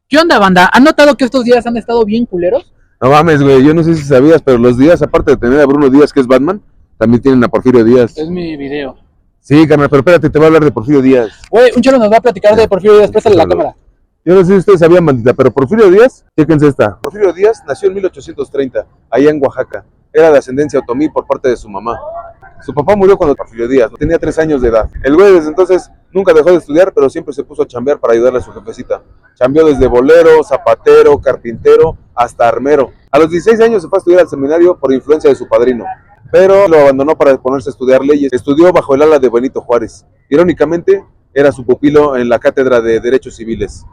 ¿Qué onda, banda? ¿Han notado que estos días han estado bien culeros? No mames, güey, yo no sé si sabías, pero los Díaz, aparte de tener a Bruno Díaz, que es Batman, también tienen a Porfirio Díaz. Es mi video. Sí, carnal, pero espérate, te voy a hablar de Porfirio Díaz. Güey, un cholo nos va a platicar de Porfirio Díaz. Préstale la cámara. Yo no sé si ustedes sabían, bandita, pero Porfirio Díaz, chéquense esta. Porfirio Díaz nació en 1830, allá en Oaxaca. Era de ascendencia otomí por parte de su mamá. Su papá murió cuando Porfirio Díaz tenía 3 años de edad. El güey desde entonces nunca dejó de estudiar, pero siempre se puso a chambear para ayudarle a su jefecita. Chambeó desde bolero, zapatero, carpintero, hasta armero. A los 16 años se fue a estudiar al seminario por influencia de su padrino, pero lo abandonó para ponerse a estudiar leyes. Estudió bajo el ala de Benito Juárez. Irónicamente, era su pupilo en la cátedra de Derechos Civiles.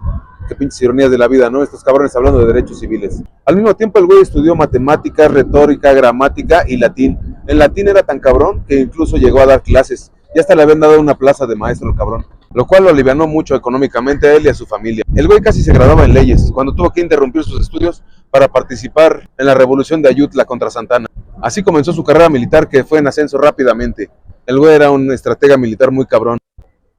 Qué pinches ironías de la vida, ¿no? Estos cabrones hablando de derechos civiles. Al mismo tiempo, el güey estudió matemáticas, retórica, gramática y latín. En latín era tan cabrón que incluso llegó a dar clases. Ya hasta le habían dado una plaza de maestro al cabrón, lo cual lo alivianó mucho económicamente a él y a su familia. El güey casi se graduaba en leyes, cuando tuvo que interrumpir sus estudios para participar en la revolución de Ayutla contra Santana. Así comenzó su carrera militar, que fue en ascenso rápidamente. El güey era un estratega militar muy cabrón.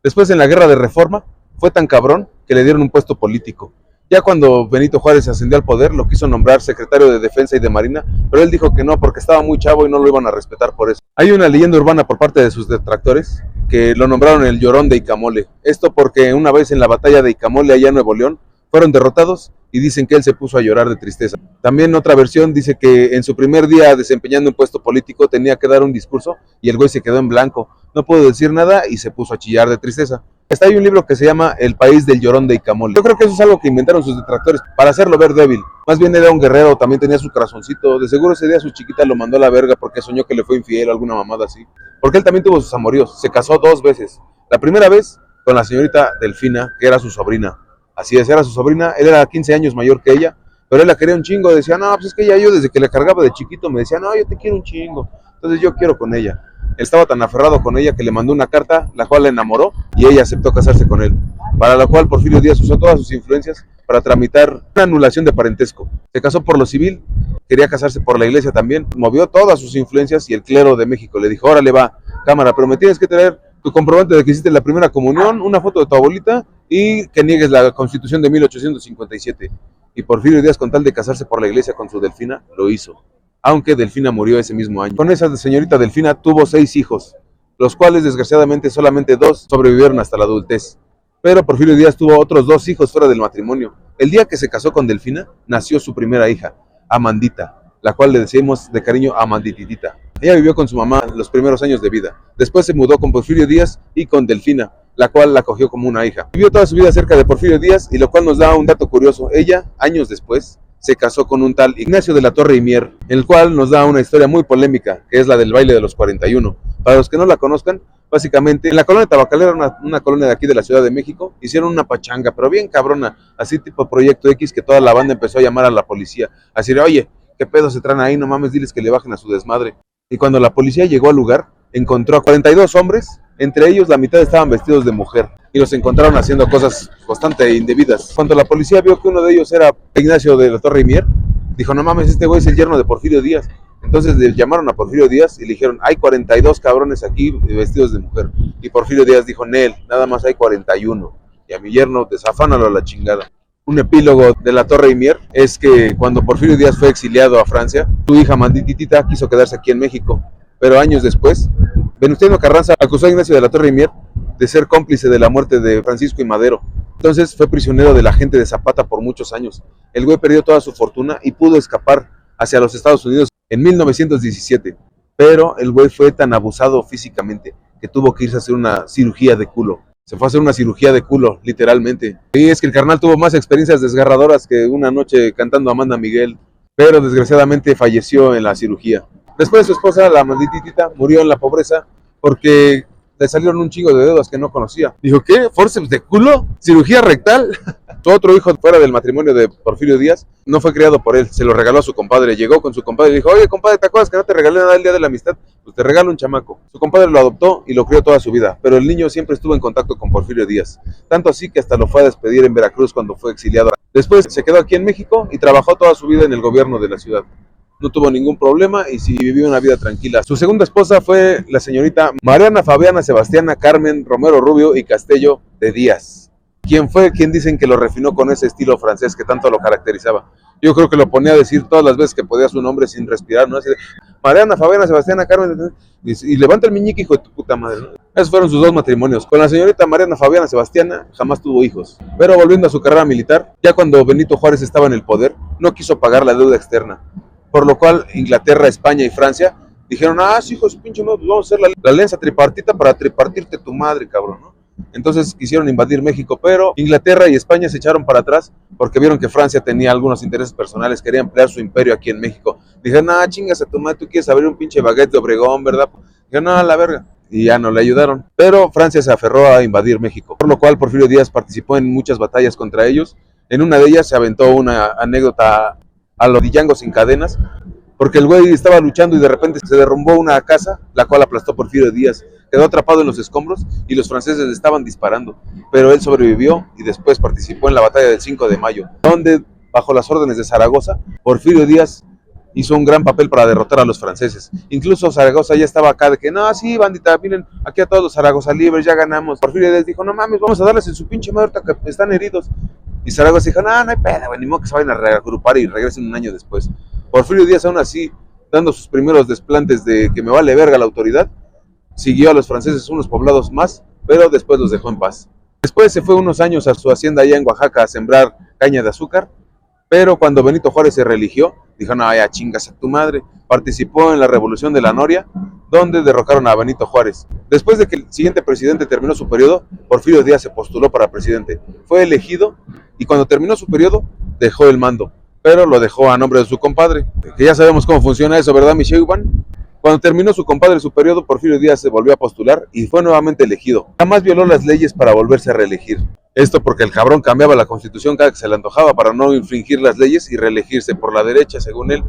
Después, en la guerra de Reforma, fue tan cabrón que le dieron un puesto político. Ya cuando Benito Juárez ascendió al poder, lo quiso nombrar secretario de Defensa y de Marina, pero él dijo que no, porque estaba muy chavo y no lo iban a respetar por eso. Hay una leyenda urbana por parte de sus detractores que lo nombraron el Llorón de Icamole. Esto porque una vez en la batalla de Icamole, allá en Nuevo León, fueron derrotados y dicen que él se puso a llorar de tristeza. También otra versión dice que en su primer día desempeñando un puesto político tenía que dar un discurso y el güey se quedó en blanco. No pudo decir nada y se puso a chillar de tristeza. Está ahí un libro que se llama El país del Llorón de Icamole. Yo creo que eso es algo que inventaron sus detractores para hacerlo ver débil. Más bien era un guerrero, también tenía su corazoncito. De seguro ese día su chiquita lo mandó a la verga porque soñó que le fue infiel o alguna mamada así. Porque él también tuvo sus amoríos. Se casó 2 veces. La primera vez con la señorita Delfina, que era su sobrina. Así es, era su sobrina. Él era 15 años mayor que ella, pero él la quería un chingo. Decía, no, pues es que ella, yo desde que le cargaba de chiquito me decía, no, yo te quiero un chingo. Entonces yo quiero con ella. Él estaba tan aferrado con ella que le mandó una carta, la cual la enamoró y ella aceptó casarse con él. Para lo cual Porfirio Díaz usó todas sus influencias para tramitar una anulación de parentesco. Se casó por lo civil, quería casarse por la iglesia también. Movió todas sus influencias y el clero de México le dijo, órale va, cámara, pero me tienes que traer tu comprobante de que hiciste la primera comunión, una foto de tu abuelita y que niegues la Constitución de 1857. Y Porfirio Díaz, con tal de casarse por la iglesia con su Delfina, lo hizo. Aunque Delfina murió ese mismo año. Con esa señorita Delfina tuvo 6 hijos, los cuales desgraciadamente solamente 2 sobrevivieron hasta la adultez. Pero Porfirio Díaz tuvo otros 2 hijos fuera del matrimonio. El día que se casó con Delfina, nació su primera hija, Amandita, la cual le decimos de cariño Amandititita. Ella vivió con su mamá los primeros años de vida. Después se mudó con Porfirio Díaz y con Delfina, la cual la acogió como una hija. Vivió toda su vida cerca de Porfirio Díaz y lo cual nos da un dato curioso. Ella, años después, se casó con un tal Ignacio de la Torre y Mier, el cual nos da una historia muy polémica, que es la del baile de los 41. Para los que no la conozcan, básicamente, en la colonia Tabacalera, una colonia de aquí de la Ciudad de México, hicieron una pachanga, pero bien cabrona, así tipo Proyecto X, que toda la banda empezó a llamar a la policía, a decir, oye, ¿qué pedo se traen ahí? No mames, diles que le bajen a su desmadre. Y cuando la policía llegó al lugar, encontró a 42 hombres, entre ellos la mitad estaban vestidos de mujer, y los encontraron haciendo cosas bastante indebidas. Cuando la policía vio que uno de ellos era Ignacio de la Torre y Mier, dijo, no mames, este güey es el yerno de Porfirio Díaz. Entonces le llamaron a Porfirio Díaz y le dijeron, hay 42 cabrones aquí vestidos de mujer. Y Porfirio Díaz dijo, Nel, nada más hay 41. Y a mi yerno, desafánalo a la chingada. Un epílogo de la Torre y Mier es que cuando Porfirio Díaz fue exiliado a Francia, su hija Mandititita quiso quedarse aquí en México. Pero años después, Venustiano Carranza acusó a Ignacio de la Torre y Mier de ser cómplice de la muerte de Francisco y Madero. Entonces fue prisionero de la gente de Zapata por muchos años. El güey perdió toda su fortuna y pudo escapar hacia los Estados Unidos en 1917. Pero el güey fue tan abusado físicamente que tuvo que irse a hacer una cirugía de culo. Se fue a hacer una cirugía de culo, literalmente. Y es que el carnal tuvo más experiencias desgarradoras que una noche cantando Amanda Miguel, pero desgraciadamente falleció en la cirugía. Después su esposa, la Mandititita, murió en la pobreza porque le salieron un chingo de deudas que no conocía. Dijo, ¿qué? ¿Forceps de culo? ¿Cirugía rectal? Su otro hijo fuera del matrimonio de Porfirio Díaz no fue criado por él, se lo regaló a su compadre. Llegó con su compadre y dijo, oye compadre, ¿te acuerdas que no te regalé nada el día de la amistad? Pues te regalo un chamaco. Su compadre lo adoptó y lo crió toda su vida, pero el niño siempre estuvo en contacto con Porfirio Díaz. Tanto así que hasta lo fue a despedir en Veracruz cuando fue exiliado. Después se quedó aquí en México y trabajó toda su vida en el gobierno de la ciudad. No tuvo ningún problema y sí vivió una vida tranquila. Su segunda esposa fue la señorita Mariana Fabiana Sebastiana Carmen Romero Rubio y Castello de Díaz. ¿Quién fue quien dicen que lo refinó con ese estilo francés que tanto lo caracterizaba? Yo creo que lo ponía a decir todas las veces que podía su nombre sin respirar, ¿no? Así de, Mariana, Fabiana, Sebastiana, Carmen, y levanta el meñique, hijo de tu puta madre, ¿no? Esos fueron sus 2 matrimonios. Con la señorita Mariana Fabiana Sebastiana jamás tuvo hijos. Pero volviendo a su carrera militar, ya cuando Benito Juárez estaba en el poder, no quiso pagar la deuda externa. Por lo cual Inglaterra, España y Francia dijeron, sí, hijo de su pinche madre, pues vamos a hacer la alianza tripartita para tripartirte tu madre, cabrón, ¿no? Entonces quisieron invadir México, pero Inglaterra y España se echaron para atrás porque vieron que Francia tenía algunos intereses personales, quería ampliar su imperio aquí en México. Dijeron, chingas a tu madre, tú quieres abrir un pinche baguette de Obregón, ¿verdad? Dijeron, a la verga. Y ya no le ayudaron. Pero Francia se aferró a invadir México, por lo cual Porfirio Díaz participó en muchas batallas contra ellos. En una de ellas se aventó una anécdota a los Dillangos sin cadenas, porque el güey estaba luchando y de repente se derrumbó una casa, la cual aplastó Porfirio Díaz. Quedó atrapado en los escombros y los franceses le estaban disparando, pero él sobrevivió y después participó en la batalla del 5 de mayo, donde, bajo las órdenes de Zaragoza, Porfirio Díaz hizo un gran papel para derrotar a los franceses. Incluso Zaragoza ya estaba acá de que, sí, bandita, miren, aquí a todos los Zaragoza libres, ya ganamos. Porfirio Díaz dijo, no mames, vamos a darles en su pinche madre que están heridos. Y Zaragoza dijo, no hay pedo, güey, ni modo que se vayan a reagrupar y regresen un año después. Porfirio Díaz, aún así, dando sus primeros desplantes de que me vale verga la autoridad, siguió a los franceses unos poblados más, pero después los dejó en paz. Después se fue unos años a su hacienda allá en Oaxaca a sembrar caña de azúcar, pero cuando Benito Juárez se religió, dijo, ya chingas a tu madre. Participó en la Revolución de la Noria, donde derrocaron a Benito Juárez. Después de que el siguiente presidente terminó su periodo, Porfirio Díaz se postuló para presidente. Fue elegido y cuando terminó su periodo, dejó el mando, pero lo dejó a nombre de su compadre, que ya sabemos cómo funciona eso, ¿verdad, mi Sheuban? Cuando terminó su compadre su periodo, Porfirio Díaz se volvió a postular y fue nuevamente elegido. Jamás violó las leyes para volverse a reelegir. Esto porque el cabrón cambiaba la constitución cada que se le antojaba para no infringir las leyes y reelegirse por la derecha, según él.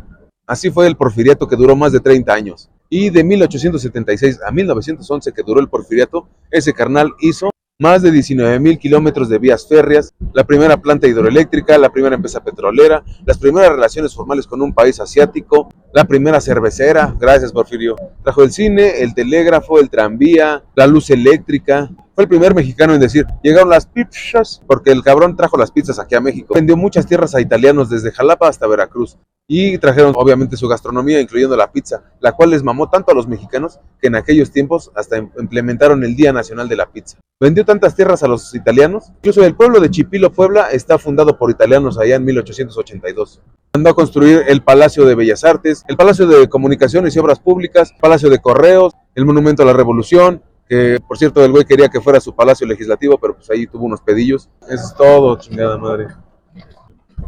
Así fue el porfiriato, que duró más de 30 años. Y de 1876 a 1911, que duró el porfiriato, ese carnal hizo más de 19,000 kilómetros de vías férreas, la primera planta hidroeléctrica, la primera empresa petrolera, las primeras relaciones formales con un país asiático, la primera cervecera, gracias Porfirio. Trajo el cine, el telégrafo, el tranvía, la luz eléctrica. Fue el primer mexicano en decir, llegaron las pizzas, porque el cabrón trajo las pizzas aquí a México. Vendió muchas tierras a italianos desde Jalapa hasta Veracruz. Y trajeron obviamente su gastronomía, incluyendo la pizza, la cual les mamó tanto a los mexicanos que en aquellos tiempos hasta implementaron el Día Nacional de la Pizza. Vendió tantas tierras a los italianos, incluso el pueblo de Chipilo, Puebla, está fundado por italianos allá en 1882. Mandó a construir el Palacio de Bellas Artes, el Palacio de Comunicaciones y Obras Públicas, Palacio de Correos, el Monumento a la Revolución, que por cierto el güey quería que fuera su palacio legislativo, pero pues ahí tuvo unos pedillos. Eso es todo, chingada madre.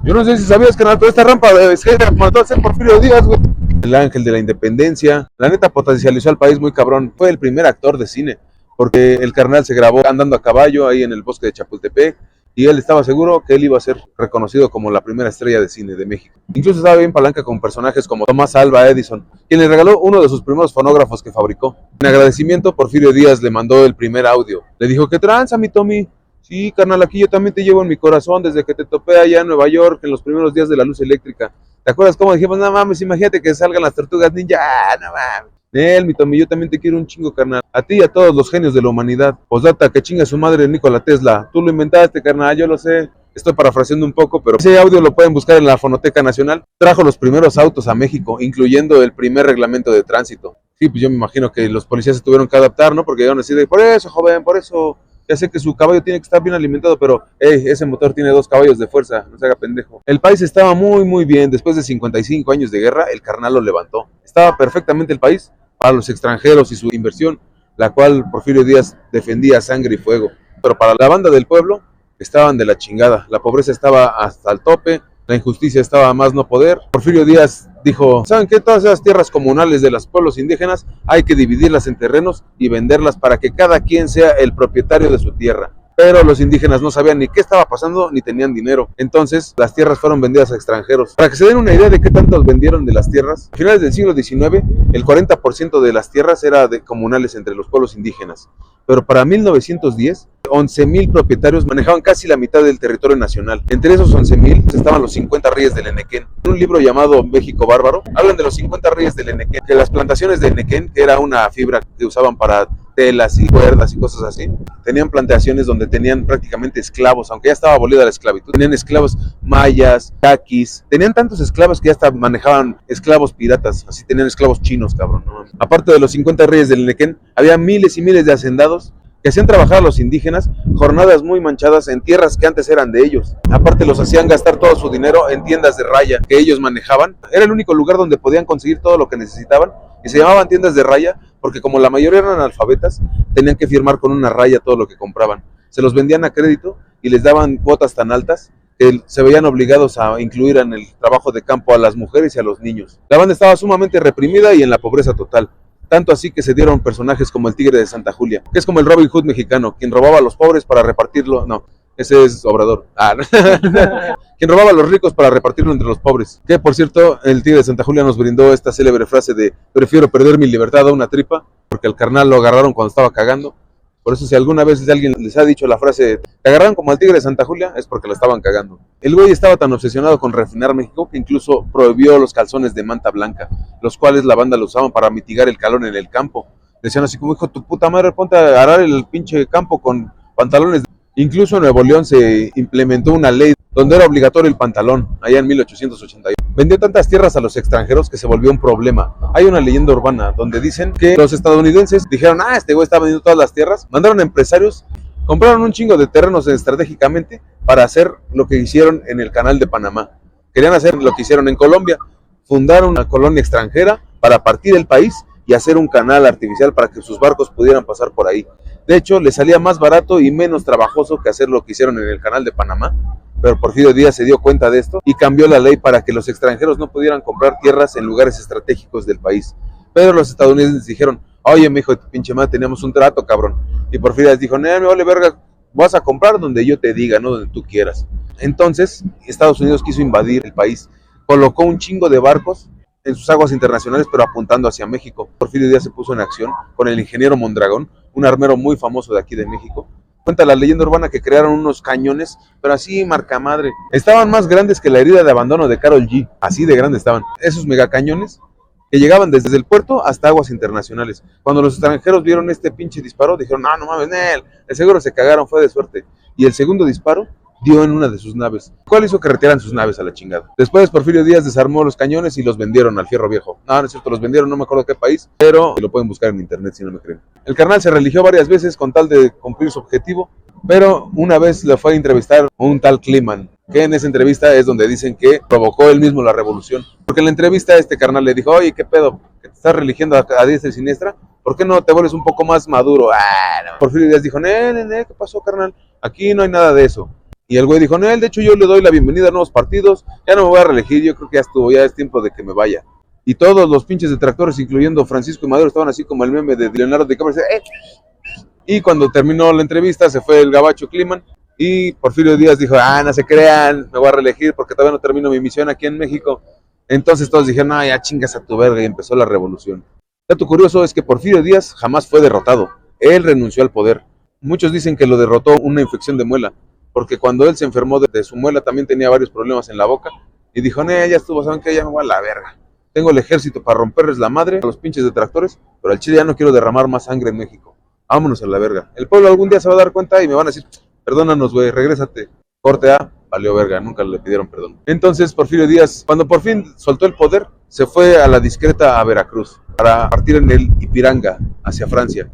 Yo no sé si sabías, canal, pero esta rampa se mandó a hacer Porfirio Díaz, güey. El ángel de la independencia. La neta potencializó al país muy cabrón. Fue el primer actor de cine, porque el carnal se grabó andando a caballo ahí en el bosque de Chapultepec, y él estaba seguro que él iba a ser reconocido como la primera estrella de cine de México. Incluso estaba bien palanca con personajes como Tomás Alva Edison, quien le regaló uno de sus primeros fonógrafos que fabricó. En agradecimiento, Porfirio Díaz le mandó el primer audio. Le dijo, ¿qué tranza, mi Tommy? Sí, carnal, aquí yo también te llevo en mi corazón desde que te topé allá en Nueva York en los primeros días de la luz eléctrica. ¿Te acuerdas cómo dijimos, no mames, imagínate que salgan las tortugas ninja? No mames. Mi Tommy, yo también te quiero un chingo, carnal. A ti y a todos los genios de la humanidad. Posdata, que chinga su madre Nikola Tesla. Tú lo inventaste, carnal, yo lo sé. Estoy parafraseando un poco, pero ese audio lo pueden buscar en la Fonoteca Nacional. Trajo los primeros autos a México, incluyendo el primer reglamento de tránsito. Sí, pues yo me imagino que los policías se tuvieron que adaptar, ¿no? Porque iban a decir, por eso, joven, por eso... Ya sé que su caballo tiene que estar bien alimentado, pero ese motor tiene 2 caballos de fuerza, no se haga pendejo. El país estaba muy, muy bien. Después de 55 años de guerra, el carnal lo levantó. Estaba perfectamente el país para los extranjeros y su inversión, la cual Porfirio Díaz defendía a sangre y fuego. Pero para la banda del pueblo, estaban de la chingada. La pobreza estaba hasta el tope, la injusticia estaba a más no poder. Porfirio Díaz dijo, ¿saben qué? Todas esas tierras comunales de los pueblos indígenas hay que dividirlas en terrenos y venderlas para que cada quien sea el propietario de su tierra. Pero los indígenas no sabían ni qué estaba pasando ni tenían dinero. Entonces las tierras fueron vendidas a extranjeros. Para que se den una idea de qué tantos vendieron de las tierras, a finales del siglo XIX, el 40% de las tierras era de comunales entre los pueblos indígenas. Pero para 1910, 11,000 propietarios manejaban casi la mitad del territorio nacional. Entre esos 11,000 estaban los 50 reyes del Enequén. En un libro llamado México Bárbaro, hablan de los 50 reyes del Enequén, de las plantaciones de Enequén, que era una fibra que usaban para telas y cuerdas y cosas así. Tenían plantaciones donde tenían prácticamente esclavos, aunque ya estaba abolida la esclavitud. Tenían esclavos mayas, yaquis, tenían tantos esclavos que ya hasta manejaban esclavos piratas, así tenían esclavos chinos, cabrón, ¿no? Aparte de los 50 reyes del Nequén, había miles y miles de hacendados que hacían trabajar a los indígenas jornadas muy manchadas en tierras que antes eran de ellos. Aparte los hacían gastar todo su dinero en tiendas de raya que ellos manejaban. Era el único lugar donde podían conseguir todo lo que necesitaban y se llamaban tiendas de raya porque como la mayoría eran analfabetas, tenían que firmar con una raya todo lo que compraban. Se los vendían a crédito y les daban cuotas tan altas que se veían obligados a incluir en el trabajo de campo a las mujeres y a los niños. La banda estaba sumamente reprimida y en la pobreza total. Tanto así que se dieron personajes como el Tigre de Santa Julia, que es como el Robin Hood mexicano, quien robaba a los pobres para repartirlo. No, ese es Obrador. Quien robaba a los ricos para repartirlo entre los pobres. Que, por cierto, el Tigre de Santa Julia nos brindó esta célebre frase de prefiero perder mi libertad a una tripa, porque al carnal lo agarraron cuando estaba cagando. Por eso si alguna vez alguien les ha dicho la frase, te agarraron como al Tigre de Santa Julia, es porque la estaban cagando. El güey estaba tan obsesionado con refinar México que incluso prohibió los calzones de manta blanca, los cuales la banda lo usaban para mitigar el calor en el campo. Decían así como, hijo, tu puta madre, ponte a arar el pinche campo con pantalones. Incluso en Nuevo León se implementó una ley donde era obligatorio el pantalón, allá en 1881. Vendió tantas tierras a los extranjeros que se volvió un problema. Hay una leyenda urbana donde dicen que los estadounidenses dijeron, este güey está vendiendo todas las tierras, mandaron a empresarios, compraron un chingo de terrenos estratégicamente para hacer lo que hicieron en el canal de Panamá. Querían hacer lo que hicieron en Colombia, fundaron una colonia extranjera para partir el país y hacer un canal artificial para que sus barcos pudieran pasar por ahí. De hecho, les salía más barato y menos trabajoso que hacer lo que hicieron en el canal de Panamá. Pero Porfirio Díaz se dio cuenta de esto y cambió la ley para que los extranjeros no pudieran comprar tierras en lugares estratégicos del país. Pero los estadounidenses dijeron, oye, mijo de tu pinche madre, teníamos un trato, cabrón. Y Porfirio Díaz dijo, me vale verga, vas a comprar donde yo te diga, no donde tú quieras. Entonces, Estados Unidos quiso invadir el país. Colocó un chingo de barcos en sus aguas internacionales, pero apuntando hacia México. Porfirio Díaz se puso en acción con el ingeniero Mondragón, un armero muy famoso de aquí de México. Cuenta la leyenda urbana que crearon unos cañones, pero así marca madre. Estaban más grandes que la herida de abandono de Karol G. Así de grandes estaban. Esos megacañones que llegaban desde el puerto hasta aguas internacionales. Cuando los extranjeros vieron este pinche disparo, dijeron, no mames, de seguro se cagaron, fue de suerte. Y el segundo disparo dio en una de sus naves, cual hizo que retiraran sus naves a la chingada. Después Porfirio Díaz desarmó los cañones y los vendieron al Fierro Viejo. No es cierto, los vendieron, no me acuerdo qué país, pero lo pueden buscar en internet si no me creen. El carnal se religió varias veces con tal de cumplir su objetivo, pero una vez le fue a entrevistar un tal Kliman, que en esa entrevista es donde dicen que provocó él mismo la revolución. Porque en la entrevista este carnal le dijo, oye, ¿qué pedo? ¿Que te estás religiendo a diestra y siniestra? ¿Por qué no te vuelves un poco más maduro? No. Porfirio Díaz dijo, ¿qué pasó, carnal? Aquí no hay nada de eso. Y el güey dijo, de hecho yo le doy la bienvenida a nuevos partidos, ya no me voy a reelegir, yo creo que ya estuvo, ya es tiempo de que me vaya. Y todos los pinches detractores, incluyendo Francisco y Madero, estaban así como el meme de Leonardo DiCaprio, Y cuando terminó la entrevista se fue el gabacho Kliman y Porfirio Díaz dijo, no se crean, me voy a reelegir porque todavía no termino mi misión aquí en México. Entonces todos dijeron, ya chingas a tu verga, y empezó la revolución. Dato curioso es que Porfirio Díaz jamás fue derrotado, él renunció al poder. Muchos dicen que lo derrotó una infección de muela, porque cuando él se enfermó de su muela también tenía varios problemas en la boca y dijo, ya estuvo, ¿saben qué? Ya me voy a la verga. Tengo el ejército para romperles la madre a los pinches detractores, pero al chile ya no quiero derramar más sangre en México. Vámonos a la verga. El pueblo algún día se va a dar cuenta y me van a decir, perdónanos, güey, regrésate. Corte A, valió verga, nunca le pidieron perdón. Entonces Porfirio Díaz, cuando por fin soltó el poder, se fue a la discreta a Veracruz para partir en el Ipiranga hacia Francia.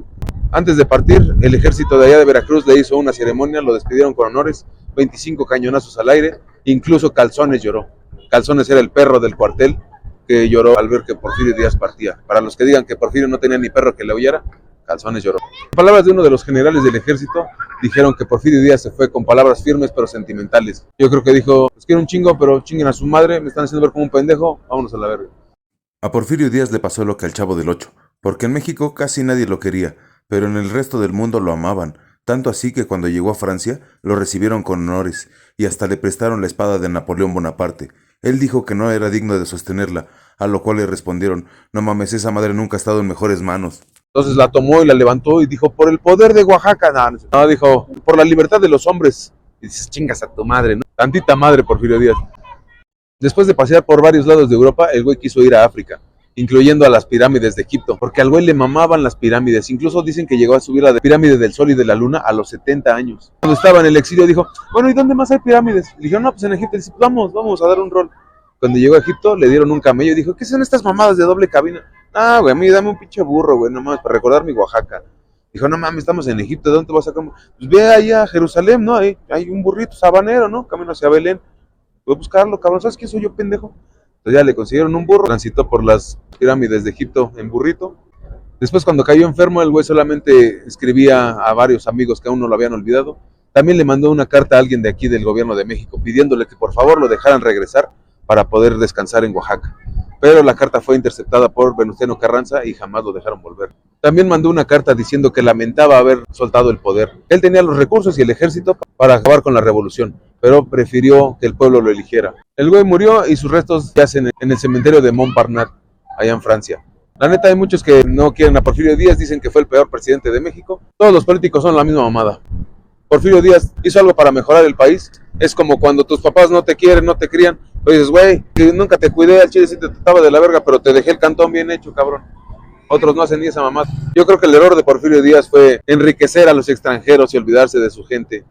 Antes de partir, el ejército de allá de Veracruz le hizo una ceremonia, lo despidieron con honores, 25 cañonazos al aire, incluso Calzones lloró. Calzones era el perro del cuartel que lloró al ver que Porfirio Díaz partía. Para los que digan que Porfirio no tenía ni perro que le huyera, Calzones lloró. En palabras de uno de los generales del ejército, dijeron que Porfirio Díaz se fue con palabras firmes pero sentimentales. Yo creo que dijo, pues quiero un chingo, pero chinguen a su madre, me están haciendo ver como un pendejo, vámonos a la verga. A Porfirio Díaz le pasó lo que al Chavo del Ocho, porque en México casi nadie lo quería, pero en el resto del mundo lo amaban, tanto así que cuando llegó a Francia lo recibieron con honores y hasta le prestaron la espada de Napoleón Bonaparte. Él dijo que no era digno de sostenerla, a lo cual le respondieron, no mames, esa madre nunca ha estado en mejores manos. Entonces la tomó y la levantó y dijo, por el poder de Oaxaca, no, dijo, por la libertad de los hombres. Y dices, chingas a tu madre, ¿no? Tantita madre, Porfirio Díaz. Después de pasear por varios lados de Europa, el güey quiso ir a África. incluyendo a las pirámides de Egipto, porque al güey le mamaban las pirámides. Incluso dicen que llegó a subir a la pirámide del Sol y de la Luna a los 70 años. Cuando estaba en el exilio dijo, bueno, ¿y dónde más hay pirámides? Le dijeron, no, pues en Egipto. Dice, vamos a dar un rol. Cuando llegó a Egipto le dieron un camello y dijo, ¿qué son estas mamadas de doble cabina? Ah, güey, a mí dame un pinche burro, güey, nomás para recordar mi Oaxaca. Dijo, no mames, estamos en Egipto, ¿de dónde te vas a sacar? Pues ve allá a Jerusalén, ¿no? Hay un burrito sabanero, ¿no? Camino hacia Belén. Voy a buscarlo, cabrón, ¿sabes quién soy yo, pendejo? Entonces ya le consiguieron un burro, transitó por las pirámides de Egipto en burrito. Después, cuando cayó enfermo, el güey solamente escribía a varios amigos que aún no lo habían olvidado. También le mandó una carta a alguien de aquí del gobierno de México pidiéndole que por favor lo dejaran regresar para poder descansar en Oaxaca. Pero la carta fue interceptada por Venustiano Carranza y jamás lo dejaron volver. También mandó una carta diciendo que lamentaba haber soltado el poder. Él tenía los recursos y el ejército para acabar con la revolución, pero prefirió que el pueblo lo eligiera. El güey murió y sus restos yacen en el cementerio de Montparnasse, allá en Francia. La neta, hay muchos que no quieren a Porfirio Díaz, dicen que fue el peor presidente de México. Todos los políticos son la misma mamada. Porfirio Díaz hizo algo para mejorar el país. Es como cuando tus papás no te quieren, no te crían. Pero dices, güey, que nunca te cuidé, al chile sí te trataba de la verga, pero te dejé el cantón bien hecho, cabrón. Otros no hacen ni esa mamada. Yo creo que el error de Porfirio Díaz fue enriquecer a los extranjeros y olvidarse de su gente.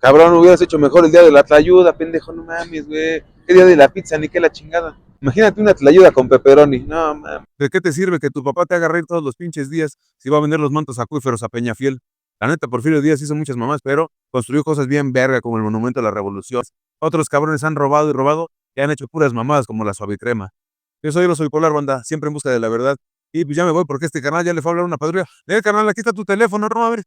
Cabrón, hubieras hecho mejor el día de la tlayuda, pendejo, no mames, güey. ¿Qué día de la pizza ni qué la chingada? Imagínate una tlayuda con pepperoni, no mames. ¿De qué te sirve que tu papá te haga reír todos los pinches días si va a vender los mantos acuíferos a Peñafiel? La neta, Porfirio Díaz hizo muchas mamás, pero construyó cosas bien verga como el Monumento a la Revolución. Otros cabrones han robado y robado y han hecho puras mamadas como la suavicrema. Yo soy el oso bipolar, banda, siempre en busca de la verdad. Y pues ya me voy porque este canal ya le fue a hablar una patrulla. Carnal, aquí está tu teléfono, no, a ver.